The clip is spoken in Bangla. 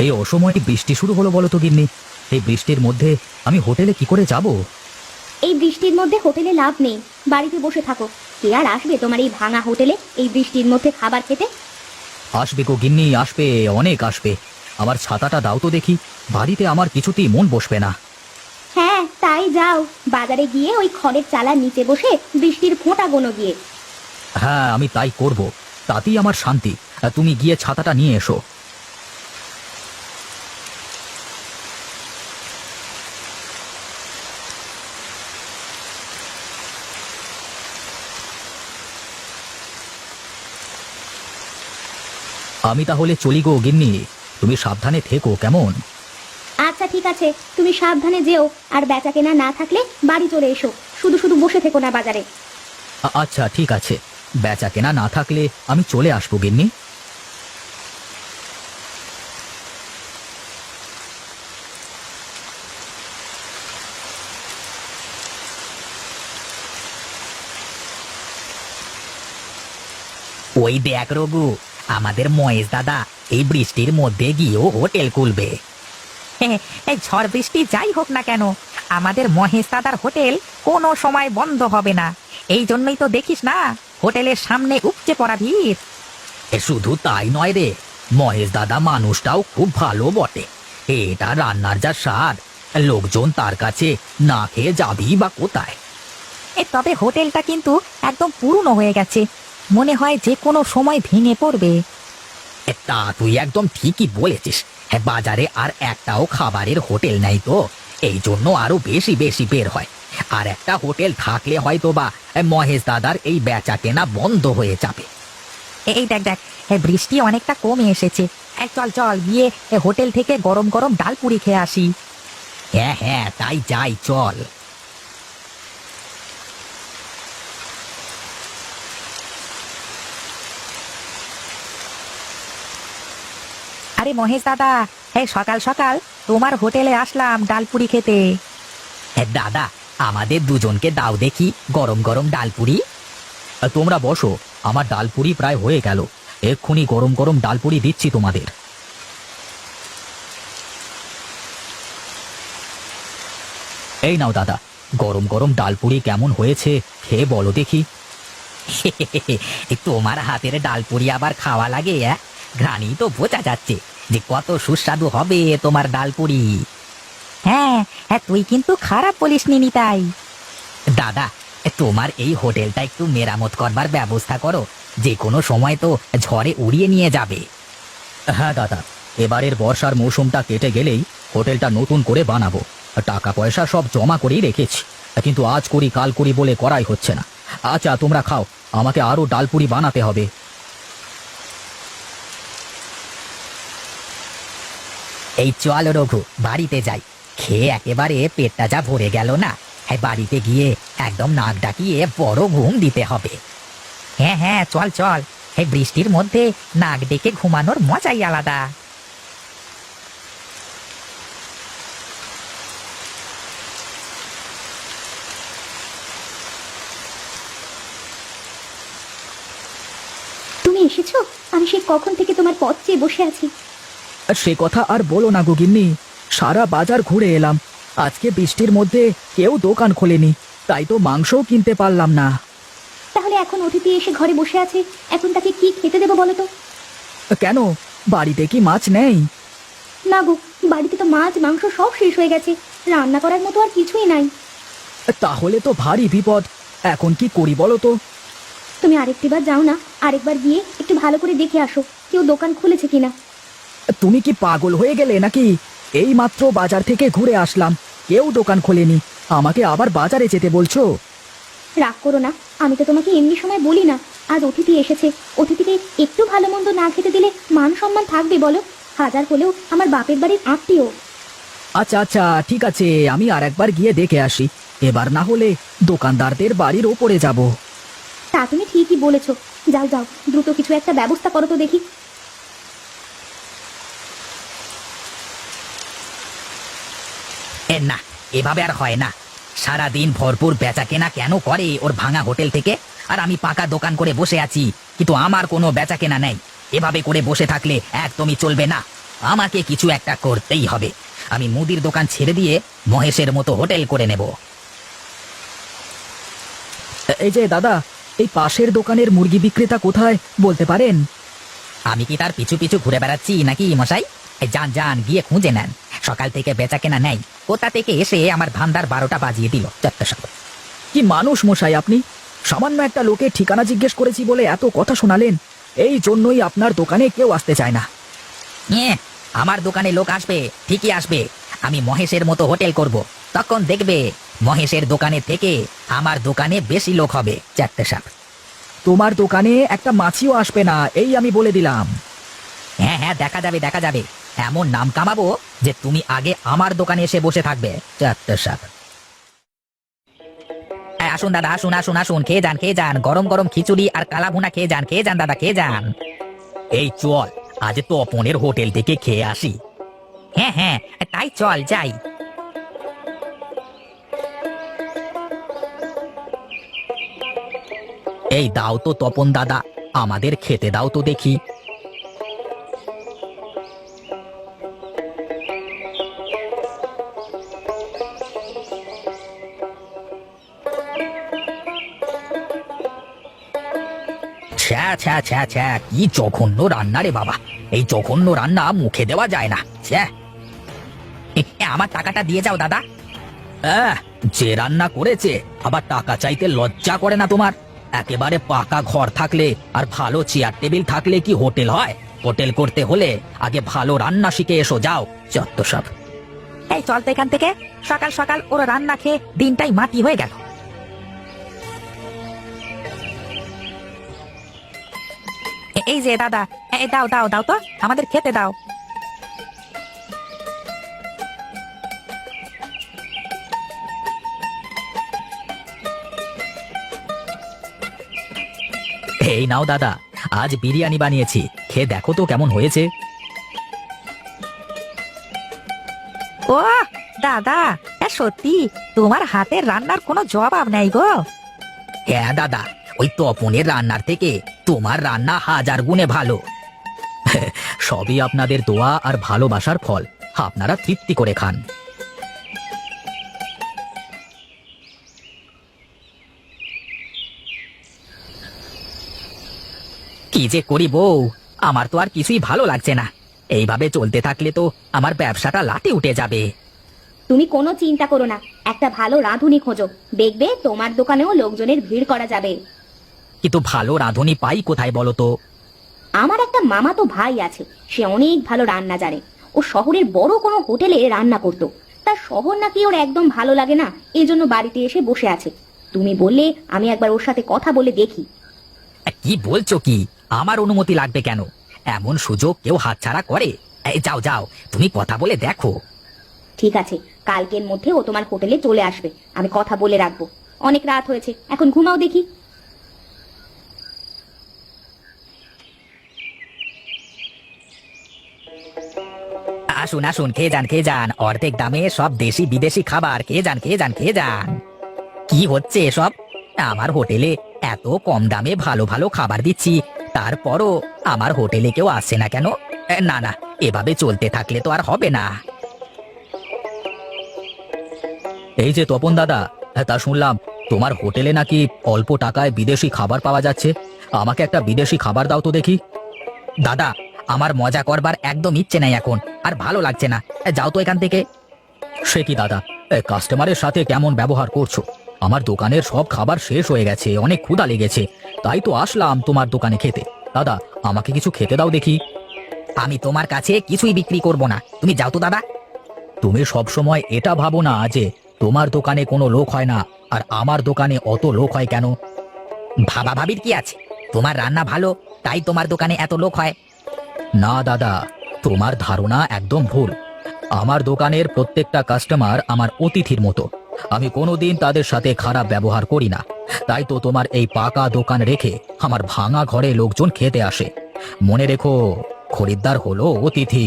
এই অসময়ে বৃষ্টি শুরু হলো বলো তো গিন্নি। এই বৃষ্টির মধ্যে আমি হোটেলে কি করে যাব? এই বৃষ্টির মধ্যে হোটেলে লাভ নেই, বাড়িতে বসে থাকো। কে আর আসবে তোমার এই ভাঙা হোটেলে এই বৃষ্টির মধ্যে খাবার খেতে? আসবে গো গিন্নি, আসবে, অনেক আসবে। আমার ছাতাটা দাও তো দেখি, বাড়িতে আমার কিছুতেই মন বসবে না। হ্যাঁ তাই যাও, বাজারে গিয়ে ওই খড়ের চালার নিচে বসে বৃষ্টির ফোঁটা গোনো গিয়ে। হ্যাঁ, আমি তাই করব, তাতেই আমার শান্তি। তুমি গিয়ে ছাতাটা নিয়ে এসো। আমি তাহলে চলি গো গিন্নি, তুমি সাবধানে থেকো কেমন? আচ্ছা ঠিক আছে, তুমি সাবধানে যেও, আর বেচা কেনা না থাকলে বাড়ি চলে এসো। শুধু শুধু বসে থেকো না বাজারে। আচ্ছা ঠিক আছে, বেচা কেনা না থাকলে আমি চলে আসবো গিন্নি। ওই দেখ রঘু, আমাদের মহেশ দাদা এই বৃষ্টির মধ্যে গিয়েও হোটেল খুলবে। এই ঝড় বৃষ্টি যাই হোক না কেন, আমাদের মহেশ দাদার হোটেল কোনো সময় বন্ধ হবে না। এই জন্যই তো দেখিস না হোটেলের সামনে উপচে পড়া ভিড়। শুধু তাই নয় রে, মহেশ দাদা মানুষটাও খুব ভালো বটে। এটা রান্নার যা স্বাদ, লোকজন তার কাছে না খেয়ে যাবেই বা কোথায়। তবে হোটেলটা কিন্তু একদম পুরনো হয়ে গেছে, মনে হয় যে কোনো সময় ভেঙে পড়বে। তা তুই একদম ঠিকই বলেছিস। বাজারে আর একটাও খাবারের হোটেল নাই তো, এই জন্য আরো বেশি বেশি বের হয়। আর একটা হোটেল থাকলে হয়তো বা মহেশ দাদার এই বেচা কেনা বন্ধ হয়ে যাবে। এই দেখ দেখ, বৃষ্টি অনেকটা কমে এসেছে। চল চল গিয়ে হোটেল থেকে গরম গরম ডালপুরি খেয়ে আসি। হ্যাঁ হ্যাঁ, তাই যাই, চল। আরে মহেশ দাদা, সকাল সকাল তোমার হোটেলে আসলাম ডালপুরি খেতে। দাদা, আমাদের দুজনকে দাও দেখি গরম গরম ডালপুরি। তোমরা বসো, আমার ডালপুরি প্রায় হয়ে গেল। এক্ষুনি গরম গরম ডালপুরি দিচ্ছি তোমাদের। এই নাও দাদা, গরম গরম ডালপুরি কেমন হয়েছে খেয়ে বলো দেখি। তোমার হাতের ডালপুরি আবার খাওয়া লাগে? ঘ্রাণই তো বোঝা যাচ্ছে যে কত সুস্বাদু হবে তোমার ডালপুরি। হ্যাঁ হ্যাঁ, তুই কিন্তু খারাপ বলিসনি নিতাই। দাদা, তোমার এই হোটেলটা একটু মেরামত করবার ব্যবস্থা করো, যে কোনো সময় তো ঝড়ে উড়িয়ে নিয়ে যাবে। হ্যাঁ দাদা, এবারের বর্ষার মৌসুমটা কেটে গেলেই হোটেলটা নতুন করে বানাবো। টাকা পয়সা সব জমা করেই রেখেছি, কিন্তু আজ করি কাল করি বলে করাই হচ্ছে না। আচ্ছা তোমরা খাও, আমাকে আরো ডালপুরি বানাতে হবে। এই চল রঘু, বাড়িতে যাই। খেয়ে একেবারে পেটটা যা ভরে গেল না, বাড়িতে গিয়ে একদম নাক ডাকিয়ে বড় ঘুম দিতে হবে। হ্যাঁ হ্যাঁ, চল চল, এই বৃষ্টির মধ্যে নাক ডেকে ঘুমানোর মজাই আলাদা। তুমি এসেছো? আমি সেই কখন থেকে তোমার পথ চেয়ে বসে আছি। সে কথা আর বলো না গো গিন্নি, সারা বাজার ঘুরে এলাম, আজকে বৃষ্টির মধ্যে কেউ দোকান খোলেনি, তাই তো মাংসও কিনতে পারলাম না। তাহলে এখন অতিথি এসে ঘরে বসে আছে, এখন তাকে কি খেতে দেবো বলো তো? কেন, বাড়িতে কি মাছ নেই? না গো, বাড়িতে তো মাছ মাংস সব শেষ হয়ে গেছে, রান্না করার মতো আর কিছুই নাই। তাহলে তো ভারী বিপদ, এখন কি করি বলো তো? তুমি আরেকটিবার যাও না, আরেকবার গিয়ে একটু ভালো করে দেখে আসো কেউ দোকান খুলেছে কিনা। তুমি কি পাগল হয়ে গেলে নাকি? এই মাত্র বাজার থেকে ঘুরে আসলাম, কেউ দোকান খোলেনি, আমাকে আবার বাজারে যেতে বলছো? রাগ করো না, আমি তো তোমাকে এমনি সময় বলি না। আজ অতিথি এসেছে, অতিথিকে একটু ভালো মন্দ না খেতে দিলে মান সম্মান থাকবে বলো? হাজার হলেও আমার বাপের বাড়ির আত্মীয়। আচ্ছা আচ্ছা ঠিক আছে, আমি আর একবার গিয়ে দেখে আসি, এবার না হলে দোকানদারদের বাড়ির ওপরে যাব। তা তুমি ঠিকই বলেছ, যাও যাও, দ্রুত কিছু একটা ব্যবস্থা করো তো দেখি। না, এভাবে আর হয় না। সারাদিন ভরপুর বেচা কেনা কেন করে ওর ভাঙা হোটেল থেকে, আর আমি পাকা দোকান করে বসে আছি, কিন্তু আমার কোনো বেচা কেনা নেই। এভাবে করে বসে থাকলে একদমই চলবে না। আমাকে কিছু একটা করতেই হবে। আমি মুদির দোকান ছেড়ে দিয়ে মহেশের মতো হোটেল করে নেব। এই যে দাদা, এই পাশের দোকানের মুরগি বিক্রেতা কোথায় বলতে পারেন? আমি কি তার পিছু পিছু ঘুরে বেড়াচ্ছি নাকি মশাই? যান যান, গিয়ে খুঁজে নেন। সকাল থেকে বেচা কেনা নেই, কোথা থেকে এসে আমার ধান্দার 12টা বাজিয়ে দিল। কি মানুষ মশাই আপনি! সামান্য একটা লোকের ঠিকানা জিজ্ঞেস করেছি বলে এত কথা শোনালেন। এই জন্যই আপনার দোকানে কেউ আসতে চায় না। আমার দোকানে লোক আসবে, ঠিকই আসবে। আমি মহেশের মতো হোটেল করব, তখন দেখবে মহেশের দোকানে থেকে আমার দোকানে বেশি লোক হবে। তোমার দোকানে একটা মাছিও আসবে না, এই আমি বলে দিলাম। হ্যাঁ হ্যাঁ, দেখা যাবে দেখা যাবে। এমন নাম কামাবো যে তুমি আগে আমার দোকানে এসে বসে থাকবে। আসুন দাদা, আসুন আসুন আসুন, খেয়ে যান খেয়ে যান। গরম গরম খিচুড়ি আর কালা ভুনা খেয়ে যান দাদা, খেয়ে যান। এই চল, আজ তো অপনের হোটেল থেকে খেয়ে আসি। হ্যাঁ হ্যাঁ, তাই চল যাই। এই দাও তো তপন দাদা, আমাদের খেতে দাও তো দেখি। ছ্যা ছ্যা ছ্যা ছ্যা, কি জঘন্য রান্না রে বাবা! এই জঘন্য রান্না মুখে দেওয়া যায় না। ছ্যা! আমার টাকাটা দিয়ে যাও দাদা। যে রান্না করেছে আবার টাকা চাইতে লজ্জা করে না তোমার? একেবারে পাকা ঘর থাকলে আর ভালো চেয়ার টেবিল থাকলে কি হোটেল হয়? হোটেল করতে হলে আগে ভালো রান্না শিখে এসো, যাও। যত সব! এই চল তো এখান থেকে, সকাল সকাল ওরা রান্না খেয়ে দিনটাই মাটি হয়ে গেল। এই যে দাদা, দাও দাও দাও তো, আমাদের খেতে দাও। এই নাও দাদা, আজ বিরিয়ানি বানিয়েছি, খেয়ে দেখো তো কেমন হয়েছে। ও দাদা, সত্যি তোমার হাতের রান্নার কোনো জবাব নেই গো। হ্যাঁ দাদা, ওই তপনের রান্নার থেকে তোমার রান্না 1000 গুণে ভালো। সবই আপনাদের দোয়া আর ভালোবাসার ফল, আপনারা তৃপ্তি করে খান। কি যে করি বউ, আমার তো আর কিছুই ভালো লাগছে না। এইভাবে চলতে থাকলে তো আমার ব্যবসাটা লাটে উঠে যাবে। তুমি কোনো চিন্তা করো না, একটা ভালো রাঁধুনি খোঁজো, দেখবে তোমার দোকানেও লোকজনের ভিড় করা যাবে। কিন্তু ভালো রাঁধুনি পাই কোথায় বলো তো? আমার একটা মামাতো ভাই আছে, সে অনেক ভালো রান্না জানে। ও শহরের বড় কোনো হোটেলে রান্না করতো, তার শহর নাকি ওর একদম ভালো লাগে না, এই জন্য বাড়িতে এসে বসে আছে। তুমি বললে আমি একবার ওর সাথে কথা বলে দেখি। কি বলছো কি? আমার অনুমতি লাগবে কেন? এমন সুযোগ কেউ হাতছাড়া করে? যাও যাও, তুমি কথা বলে দেখো। ঠিক আছে, কালকের মধ্যে ও তোমার হোটেলে চলে আসবে, আমি কথা বলে রাখবো। অনেক রাত হয়েছে, এখন ঘুমাও দেখি। আসুন আসুন, খেয়ে যান, অর্ধেক দামে সব দেশি বিদেশি খাবার। খেয়ে যান। কি হচ্ছে এসব? আমার হোটেলে এত কম দামে ভালো ভালো খাবার দিচ্ছি, তারপরও আমার হোটেলে কেউ আসছে না কেন? না না, এভাবে চলতে থাকলে তো আর হবে না। এই যে তপন দাদা, তা শুনলাম তোমার হোটেলে নাকি অল্প টাকায় বিদেশি খাবার পাওয়া যাচ্ছে। আমাকে একটা বিদেশি খাবার দাও তো দেখি। দাদা, আমার মজা করবার একদম ইচ্ছে নেই এখন, আর ভালো লাগছে না। যাও তো এখান থেকে। সে কি দাদা, কাস্টমারের সাথে কেমন ব্যবহার করছো? আমার দোকানের সব খাবার শেষ হয়ে গেছে, অনেক ক্ষুধা লেগেছে, তাই তো আসলাম তোমার দোকানে খেতে। দাদা, আমাকে কিছু খেতে দাও দেখি। আমি তোমার কাছে কিছুই বিক্রি করব না, তুমি যাও তো দাদা। তুমি সব সময় এটা ভাবো না যে তোমার দোকানে কোনো লোক হয় না আর আমার দোকানে অত লোক হয় কেন? ভাবা ভাবির কি আছে? তোমার রান্না ভালো, তাই তোমার দোকানে এত লোক হয়। না দাদা, তোমার ধারণা একদম ভুল। আমার দোকানের প্রত্যেকটা কাস্টমার আমার অতিথির মতো, আমি কোনোদিন তাদের সাথে খারাপ ব্যবহার করি না। তাই তো তোমার এই পাকা দোকান রেখে আমার ভাঙা ঘরে লোকজন খেতে আসে। মনে রেখো, খরিদ্দার হলো অতিথি।